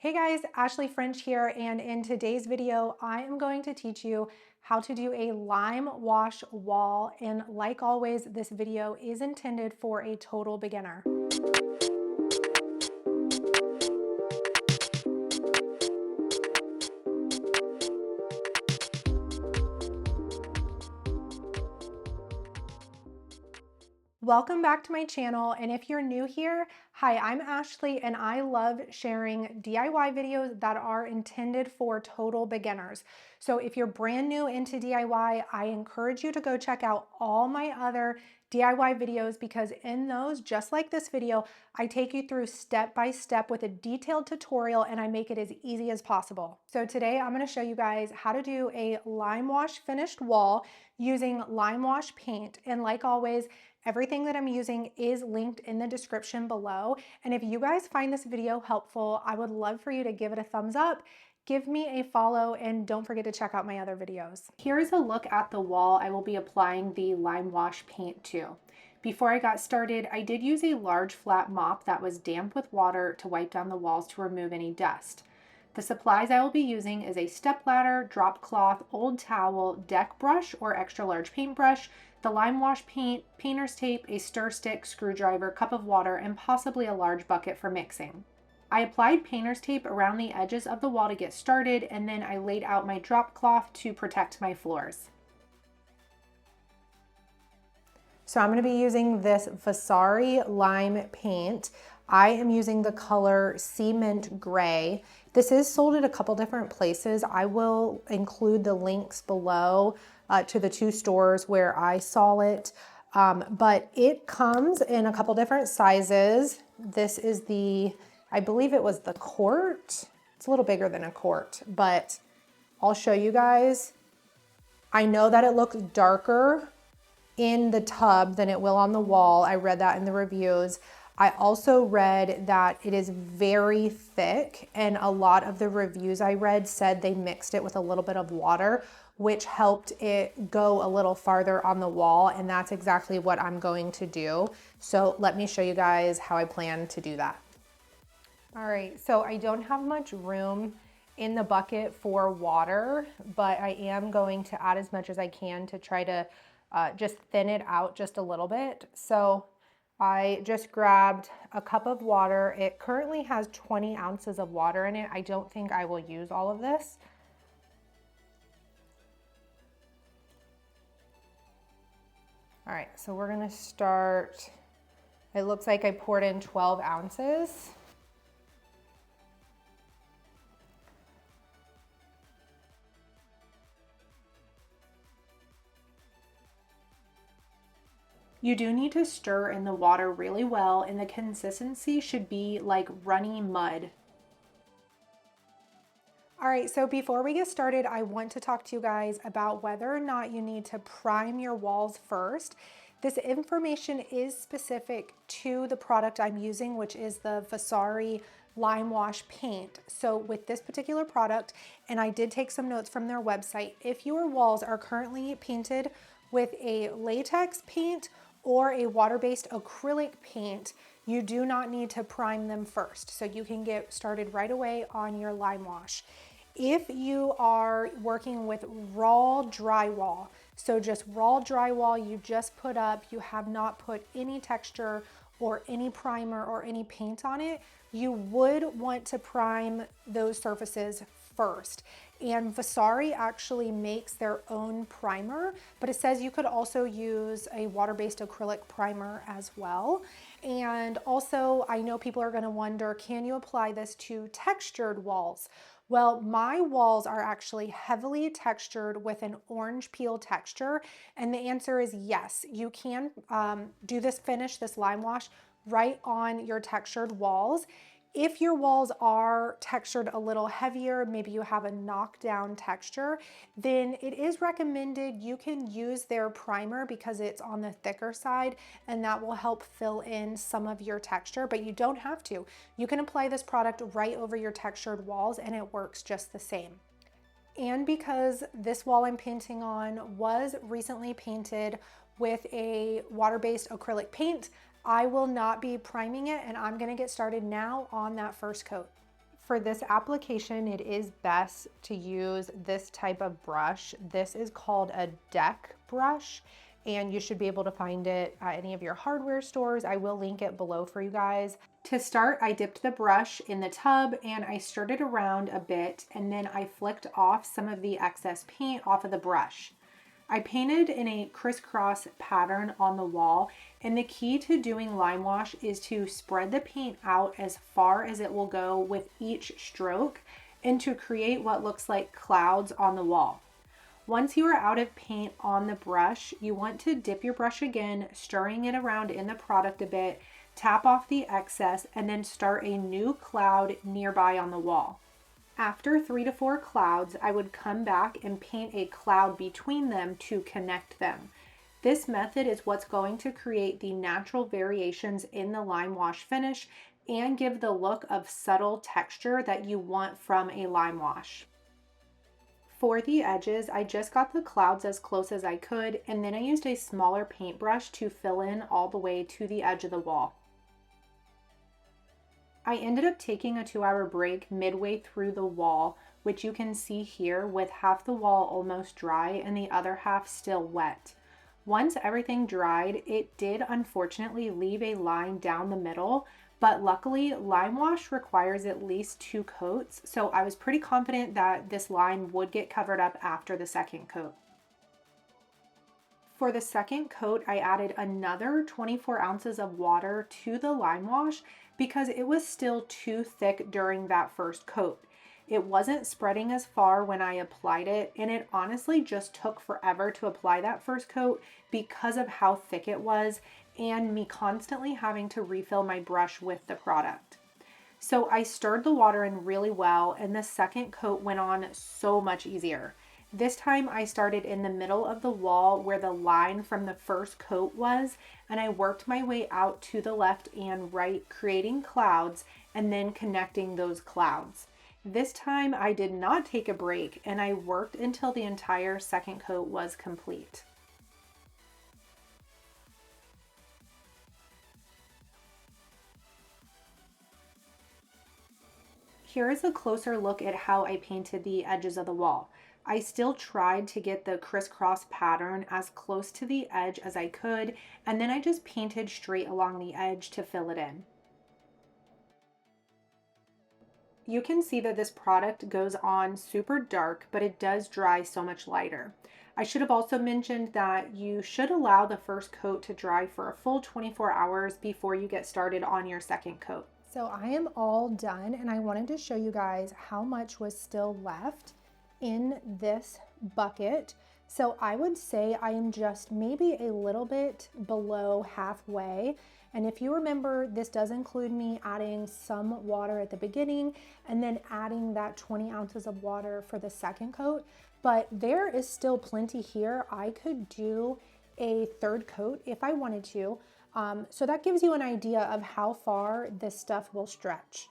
Hey guys, Ashley French here, and in today's video, I am going to teach you how to do a lime wash wall. And like always, this video is intended for a total beginner. Welcome back to my channel, and if you're new here, hi, I'm Ashley and I love sharing DIY videos that are intended for total beginners. So if you're brand new into DIY, I encourage you to go check out all my other DIY videos because in those, just like this video, I take you through step by step with a detailed tutorial and I make it as easy as possible. So today I'm going to show you guys how to do a lime wash finished wall using lime wash paint. And like always, everything that I'm using is linked in the description below. And if you guys find this video helpful, I would love for you to give it a thumbs up, give me a follow, and don't forget to check out my other videos. Here's a look at the wall I will be applying the lime wash paint to. Before I got started, I did use a large flat mop that was damp with water to wipe down the walls to remove any dust. The supplies I will be using is a step ladder, drop cloth, old towel, deck brush or extra large paintbrush, the lime wash paint, painter's tape, a stir stick, screwdriver, cup of water, and possibly a large bucket for mixing. I applied painter's tape around the edges of the wall to get started, and then I laid out my drop cloth to protect my floors. So I'm going to be using this Vasari Lime paint. I am using the color Cement Gray. This is sold at a couple different places. I will include the links below to the two stores where I saw it. But it comes in a couple different sizes. This is the, I believe it was the quart. It's a little bigger than a quart, but I'll show you guys. I know that it looks darker in the tub than it will on the wall. I read that in the reviews. I also read that it is very thick, and a lot of the reviews I read said they mixed it with a little bit of water, which helped it go a little farther on the wall, and that's exactly what I'm going to do. So let me show you guys how I plan to do that. All right, so I don't have much room in the bucket for water, but I am going to add as much as I can to try to just thin it out just a little bit. So I just grabbed a cup of water. It currently has 20 ounces of water in it. I don't think I will use all of this. All right, so we're gonna start. It looks like I poured in 12 ounces. You do need to stir in the water really well, and the consistency should be like runny mud. All right, so before we get started, I want to talk to you guys about whether or not you need to prime your walls first. This information is specific to the product I'm using, which is the Vasari Lime Wash paint. So with this particular product, and I did take some notes from their website, if your walls are currently painted with a latex paint or a water-based acrylic paint, you do not need to prime them first. So you can get started right away on your lime wash. If you are working with raw drywall, so just raw drywall you just put up, you have not put any texture or any primer or any paint on it, you would want to prime those surfaces first. And Vasari actually makes their own primer, but it says you could also use a water-based acrylic primer as well. And also, I know people are gonna wonder, can you apply this to textured walls? Well, my walls are actually heavily textured with an orange peel texture, and the answer is yes. You can do this lime wash right on your textured walls. If your walls are textured a little heavier, maybe you have a knockdown texture, then it is recommended you can use their primer because it's on the thicker side, and that will help fill in some of your texture, but you don't have to. You can apply this product right over your textured walls and it works just the same. And because this wall I'm painting on was recently painted with a water-based acrylic paint, I will not be priming it, and I'm gonna get started now on that first coat. For this application, it is best to use this type of brush. This is called a deck brush, and you should be able to find it at any of your hardware stores. I will link it below for you guys. To start, I dipped the brush in the tub and I stirred it around a bit, and then I flicked off some of the excess paint off of the brush. I painted in a crisscross pattern on the wall, and the key to doing lime wash is to spread the paint out as far as it will go with each stroke and to create what looks like clouds on the wall. Once you are out of paint on the brush, you want to dip your brush again, stirring it around in the product a bit, tap off the excess, and then start a new cloud nearby on the wall. After 3 to 4 clouds, I would come back and paint a cloud between them to connect them. This method is what's going to create the natural variations in the lime wash finish and give the look of subtle texture that you want from a lime wash. For the edges, I just got the clouds as close as I could, and then I used a smaller paintbrush to fill in all the way to the edge of the wall. I ended up taking a 2-hour break midway through the wall, which you can see here with half the wall almost dry and the other half still wet. Once everything dried, it did unfortunately leave a line down the middle, but luckily lime wash requires at least 2 coats, so I was pretty confident that this line would get covered up after the second coat. For the second coat, I added another 24 ounces of water to the lime wash because it was still too thick during that first coat. It wasn't spreading as far when I applied it, and it honestly just took forever to apply that first coat because of how thick it was and me constantly having to refill my brush with the product. So I stirred the water in really well, and the second coat went on so much easier. This time I started in the middle of the wall where the line from the first coat was, and I worked my way out to the left and right, creating clouds and then connecting those clouds. This time I did not take a break, and I worked until the entire second coat was complete. Here is a closer look at how I painted the edges of the wall. I still tried to get the crisscross pattern as close to the edge as I could, and then I just painted straight along the edge to fill it in. You can see that this product goes on super dark, but it does dry so much lighter. I should have also mentioned that you should allow the first coat to dry for a full 24 hours before you get started on your second coat. So I am all done, and I wanted to show you guys how much was still left in this bucket. So I would say I am just maybe a little bit below halfway. And if you remember, this does include me adding some water at the beginning and then adding that 20 ounces of water for the second coat. But there is still plenty here. I could do a third coat if I wanted to. So that gives you an idea of how far this stuff will stretch.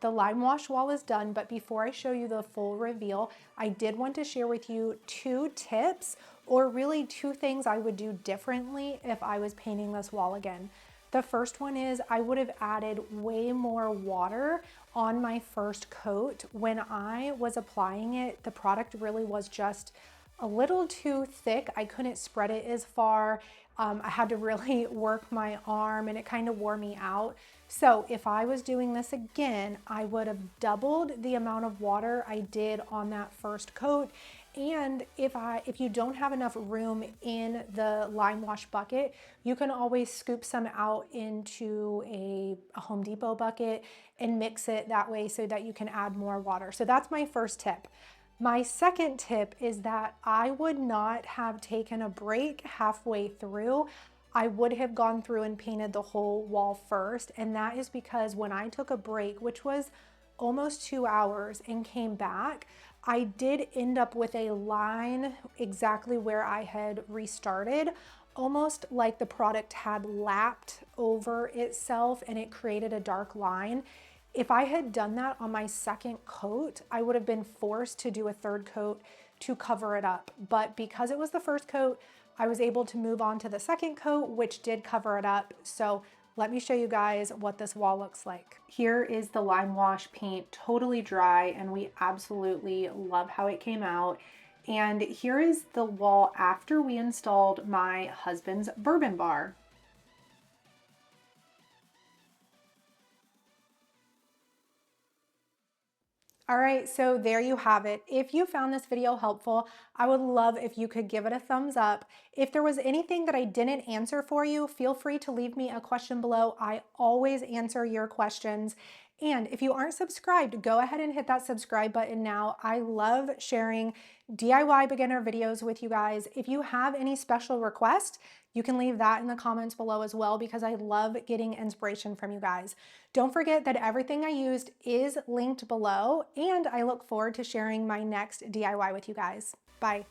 The lime wash wall is done, but before I show you the full reveal, I did want to share with you 2 tips, or really 2 things I would do differently if I was painting this wall again. The first one is I would have added way more water on my first coat. When I was applying it, the product really was just a little too thick. I couldn't spread it as far. I had to really work my arm, and it kind of wore me out. So if I was doing this again, I would have doubled the amount of water I did on that first coat. And if you don't have enough room in the lime wash bucket, you can always scoop some out into a Home Depot bucket and mix it that way so that you can add more water. So that's my first tip. My second tip is that I would not have taken a break halfway through. I would have gone through and painted the whole wall first, and that is because when I took a break, which was almost 2 hours, and came back, I did end up with a line exactly where I had restarted, almost like the product had lapped over itself and it created a dark line. If I had done that on my second coat, I would have been forced to do a third coat to cover it up. But because it was the first coat, I was able to move on to the second coat, which did cover it up. So let me show you guys what this wall looks like. Here is the Lime Wash paint, totally dry, and we absolutely love how it came out. And here is the wall after we installed my husband's bourbon bar. All right, so there you have it. If you found this video helpful, I would love if you could give it a thumbs up. If there was anything that I didn't answer for you, feel free to leave me a question below. I always answer your questions. And if you aren't subscribed, go ahead and hit that subscribe button now. I love sharing DIY beginner videos with you guys. If you have any special requests, you can leave that in the comments below as well, because I love getting inspiration from you guys. Don't forget that everything I used is linked below, and I look forward to sharing my next DIY with you guys. Bye.